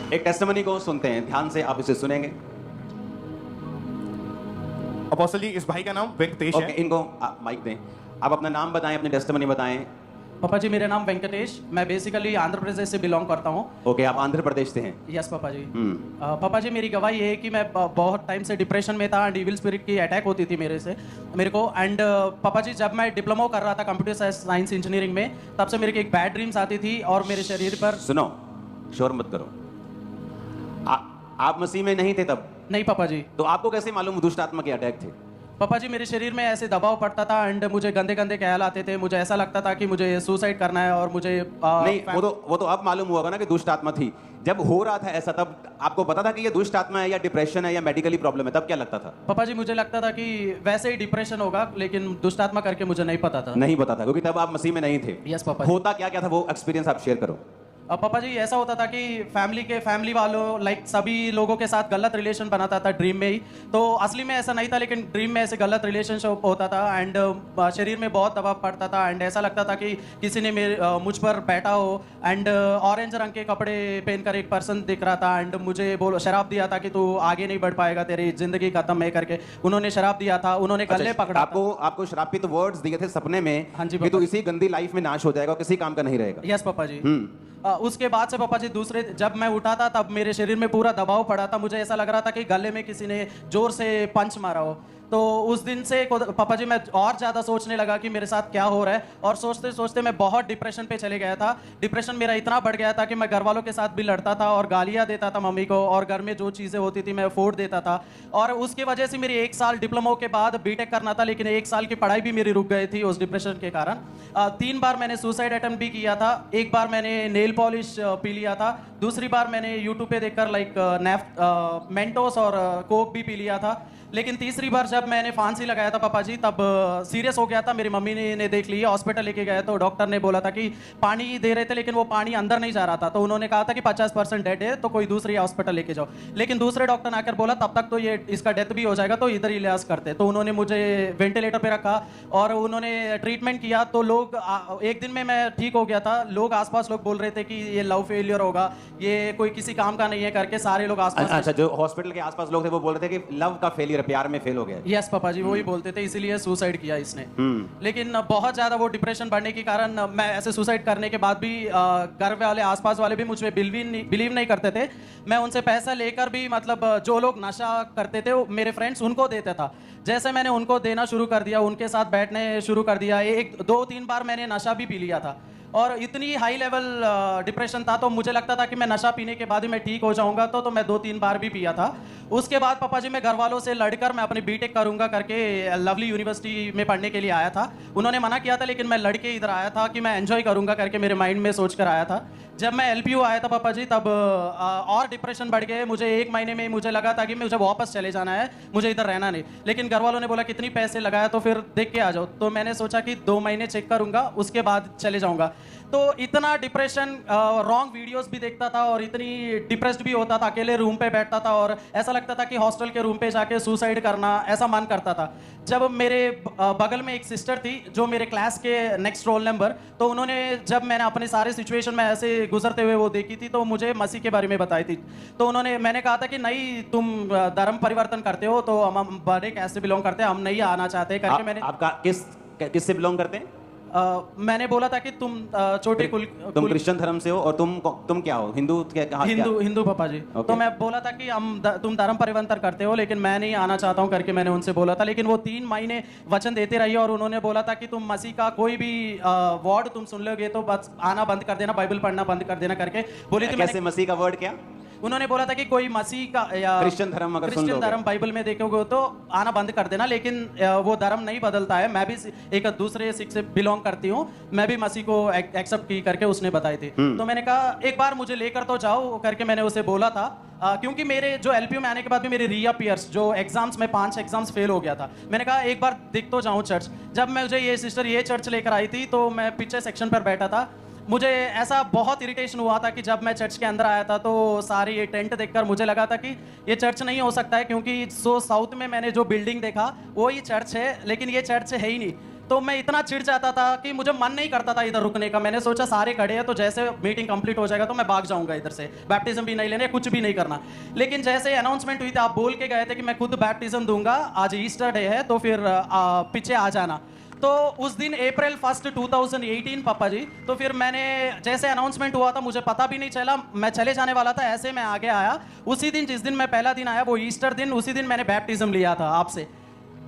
एक टेस्टिमनी को सुनते हैं, ध्यान से आप इसे सुनेंगे। अपोस्टल जी, इस भाई का नाम वेंकटेश ओके, है। इनको माइक दें। आप अपना नाम बताएं, अपनी टेस्टिमनी बताएं। पापा जी, मेरा नाम वेंकटेश, मैं बेसिकली आंध्र प्रदेश से बिलोंग करता हूँ। ओके, आप आंध्र प्रदेश से हैं। यस पापा जी। पापा जी, मेरी गवाही ये है कि मैं बहुत टाइम से डिप्रेशन में था एंड इविल स्पिरिट की अटैक होती थी मेरे को। एंड पापा जी, जब मैं डिप्लोमा कर रहा था कंप्यूटर साइंस इंजीनियरिंग में, तब से मेरे को एक बैड ड्रीम्स आती थी और मेरे शरीर पर। सुनो, शोर मत करो। आप मसीह में नहीं थे तब? नहीं पापा जी। तो आपको कैसे मालूम दुष्ट आत्मा के अटैक थे? पापा जी, मेरे शरीर में ऐसे दबाव पड़ता था एंड मुझे गंदे गंदे ख्याल आते थे। मुझे ऐसा लगता था कि मुझे सुसाइड करना है और मुझे नहीं, वो तो अब मालूम हुआ ना कि दुष्ट आत्मा थी। जब हो रहा था ऐसा, तब आपको पता था कि ये दुष्ट आत्मा है या डिप्रेशन है या मेडिकली प्रॉब्लम है? तब क्या लगता था? पापा जी, मुझे लगता था कि वैसे ही डिप्रेशन होगा, लेकिन दुष्ट आत्मा करके मुझे नहीं पता था। नहीं पता था क्योंकि तब आप मसीह में नहीं थे। यस पापा जी। होता क्या क्या था, वो एक्सपीरियंस आप शेयर करो। पापा जी, ऐसा होता था कि फैमिली वालों लाइक सभी लोगों के साथ गलत रिलेशन बनाता था ड्रीम में ही। तो असली में ऐसा नहीं था, लेकिन ड्रीम में ऐसे गलत रिलेशनशिप होता था एंड शरीर में बहुत दबाव पड़ता था एंड ऐसा लगता था कि किसी ने मुझ पर बैठा हो एंड ऑरेंज रंग के कपड़े पहनकर एक पर्सन दिख रहा था एंड मुझे शराब दिया था कि तू आगे नहीं बढ़ पाएगा, तेरी जिंदगी खत्म है करके उन्होंने शराब दिया था। उन्होंने गले पकड़ा। आपको शराबित वर्ड्स दिए थे सपने में? हाँ जी कि तू इसी गंदी लाइफ में नाश हो जाएगा, किसी काम का नहीं रहेगा। यस पापा जी। उसके बाद से पापा जी जब मैं उठा था तब मेरे शरीर में पूरा दबाव पड़ा था। मुझे ऐसा लग रहा था कि गले में किसी ने जोर से पंच मारा हो। तो उस दिन से पापा जी मैं और ज़्यादा सोचने लगा कि मेरे साथ क्या हो रहा है और सोचते सोचते मैं बहुत डिप्रेशन पे चले गया था। डिप्रेशन मेरा इतना बढ़ गया था कि मैं घर वालों के साथ भी लड़ता था और गालियाँ देता था मम्मी को, और घर में जो चीज़ें होती थी मैं फोड़ देता था। और उसकी वजह से मेरी 1 साल डिप्लोमा के बाद बीटेक करना था, लेकिन 1 साल की पढ़ाई भी मेरी रुक गई थी उस डिप्रेशन के कारण। 3 बार मैंने सुसाइड अटेम्प्ट भी किया था। 1 बार मैंने नेल पॉलिश पी लिया था। दूसरी बार मैंने यूट्यूब पे देखकर मेंटोस और कोक भी पी लिया था। लेकिन तीसरी बार जब मैंने फांसी लगाया था पापा जी, तब सीरियस हो गया था। मेरी मम्मी ने देख लिया, हॉस्पिटल लेके गए तो डॉक्टर ने बोला था कि पानी दे रहे थे लेकिन वो पानी अंदर नहीं जा रहा था। तो उन्होंने कहा था कि 50% डेड है, तो कोई दूसरी हॉस्पिटल लेके जाओ। लेकिन दूसरे डॉक्टर ने आकर बोला तब तक तो ये इसका डेथ भी हो जाएगा, तो इधर इलाज करते। तो उन्होंने मुझे वेंटिलेटर पे रखा और उन्होंने ट्रीटमेंट किया। तो लोग एक दिन में मैं ठीक हो गया था। लोग आसपास लोग बोल रहे थे कि ये लव फेलियर होगा, ये कोई किसी काम का नहीं है करके सारे लोग आसपास। अच्छा, जो हॉस्पिटल के आसपास लोग थे वो बोल रहे थे कि लव का फेलियर, प्यार में फेल हो गया। यस पापा जी, वही बोलते थे, इसीलिए सुसाइड किया इसने। लेकिन बहुत ज्यादा वो डिप्रेशन बढ़ने के कारण मैं ऐसे सुसाइड करने के बाद भी घर वाले आसपास वाले भी मुझे बिलीव नहीं करते थे। मैं उनसे पैसा लेकर भी, मतलब जो लोग नशा करते थे मेरे फ्रेंड्स, उनको देता था। जैसे मैंने उनको देना शुरू कर दिया, उनके साथ बैठने शुरू कर दिया, 1-2-3 बार मैंने नशा भी पी लिया था और इतनी हाई लेवल डिप्रेशन था। तो मुझे लगता था कि मैं नशा पीने के बाद ही मैं ठीक हो जाऊंगा, तो मैं 2-3 बार भी पिया था। उसके बाद पापा जी मैं घर वालों से लड़कर मैं अपनी बीटेक करूंगा करके लवली यूनिवर्सिटी में पढ़ने के लिए आया था। उन्होंने मना किया था, लेकिन मैं लड़के इधर आया था कि मैं एंजॉय करूंगा करके मेरे माइंड में सोच कर आया था। जब मैं LPU आया था पापा जी, तब और डिप्रेशन बढ़ गए। मुझे 1 महीने में मुझे लगा था कि मुझे वापस चले जाना है, मुझे इधर रहना नहीं। लेकिन घर वालों ने बोला कितनी पैसे लगाया, तो फिर देख के आ जाओ। तो मैंने सोचा कि 2 महीने चेक करूंगा, उसके बाद चले जाऊंगा। तो इतना डिप्रेशन, रॉन्ग वीडियोस भी देखता था और इतनी डिप्रेस्ड भी होता था, अकेले रूम पे बैठता था और ऐसा लगता था कि हॉस्टल के रूम पे जाके सुसाइड करना, ऐसा मन करता था। जब मेरे बगल में एक सिस्टर थी जो मेरे क्लास के नेक्स्ट रोल नंबर, तो उन्होंने जब मैंने अपने सारे सिचुएशन में ऐसे गुजरते हुए वो देखी थी, तो मुझे मसीह के बारे में बताई थी। तो मैंने कहा था कि नहीं, तुम धर्म परिवर्तन करते हो, तो हम बड़े कैसे से बिलोंग करते हैं, हम नहीं आना चाहते करके। मैंने आपका किससे बिलोंग करते हैं? मैंने बोला था कि तुम छोटे तुम क्रिश्चियन धर्म से हो और तुम क्या हो? हिंदू? हिंदू पापा जी। तो मैं बोला था कि तुम धर्म परिवर्तन करते हो, लेकिन मैं नहीं आना चाहता हूँ करके मैंने उनसे बोला था। लेकिन वो 3 महीने वचन देते रहिए और उन्होंने बोला था कि तुम मसीह का कोई भी वर्ड तुम सुन लोगे तो बस आना बंद कर देना, बाइबल पढ़ना बंद कर देना करके बोली थी। कैसे मसीह का वर्ड क्या? उन्होंने बोला था कि कोई मसीह का या क्रिश्चियन धर्म बाइबल में देखोगे तो आना बंद कर देना, लेकिन वो धर्म नहीं बदलता है। मैं भी एक दूसरे सिख से बिलोंग करती हूँ, मैं भी मसीह को एक्सेप्ट की करके उसने बताई थी। तो मैंने कहा एक बार मुझे लेकर तो जाओ करके मैंने उसे बोला था। क्योंकि मेरे जो LPU में आने के बाद भी मेरे रीअपियर्स जो एग्जाम्स में 5 एग्जाम्स फेल हो गया था। मैंने कहा एक बार दिख तो जाऊँ चर्च। जब मुझे ये सिस्टर ये चर्च लेकर आई थी, तो मैं पीछे सेक्शन पर बैठा था। मुझे ऐसा बहुत इरिटेशन हुआ था कि जब मैं चर्च के अंदर आया था तो सारी ये टेंट देखकर मुझे लगा था कि ये चर्च नहीं हो सकता है, क्योंकि साउथ में मैंने जो बिल्डिंग देखा वो ही चर्च है, लेकिन ये चर्च है ही नहीं। तो मैं इतना चिढ़ जाता था कि मुझे मन नहीं करता था इधर रुकने का। मैंने सोचा सारे खड़े हैं तो जैसे मीटिंग कंप्लीट हो जाएगा तो मैं भाग जाऊंगा इधर से, बैप्टिज्म भी नहीं लेने, कुछ भी नहीं करना। लेकिन जैसे अनाउंसमेंट हुई थी, आप बोल के गए थे कि मैं खुद बैप्टिज्म दूंगा, आज ईस्टर डे है तो फिर पीछे आ जाना। तो उस दिन अप्रैल 1 2018 पापा जी, तो फिर मैंने जैसे अनाउंसमेंट हुआ था मुझे पता भी नहीं चला, मैं चले जाने वाला था, ऐसे मैं आगे आया। उसी दिन जिस दिन मैं पहला दिन आया वो ईस्टर दिन, उसी दिन मैंने बैप्टिज्म लिया था आपसे।